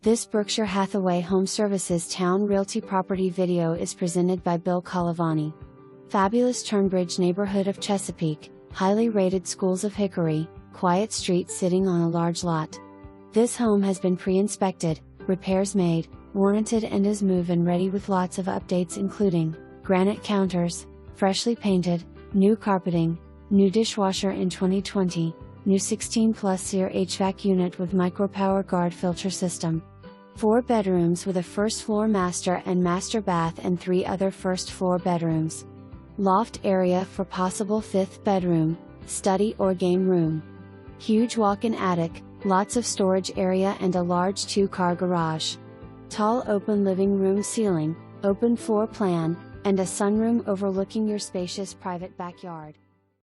This Berkshire Hathaway HomeServices Towne Realty property video is presented by Bill Calavani. Fabulous Turnbridge neighborhood of Chesapeake, highly rated schools of Hickory, quiet street sitting on a large lot. This home has been pre-inspected, repairs made, warranted and is move-in ready with lots of updates including granite counters, freshly painted, new carpeting, new dishwasher in 2020, new 16+ seer HVAC unit with micropower guard filter system. 4 bedrooms with a first floor master and master bath and 3 other first floor bedrooms. Loft area for possible 5th bedroom, study or game room. Huge walk-in attic, lots of storage area and a large 2-car garage. Tall open living room ceiling, open floor plan, and a sunroom overlooking your spacious private backyard.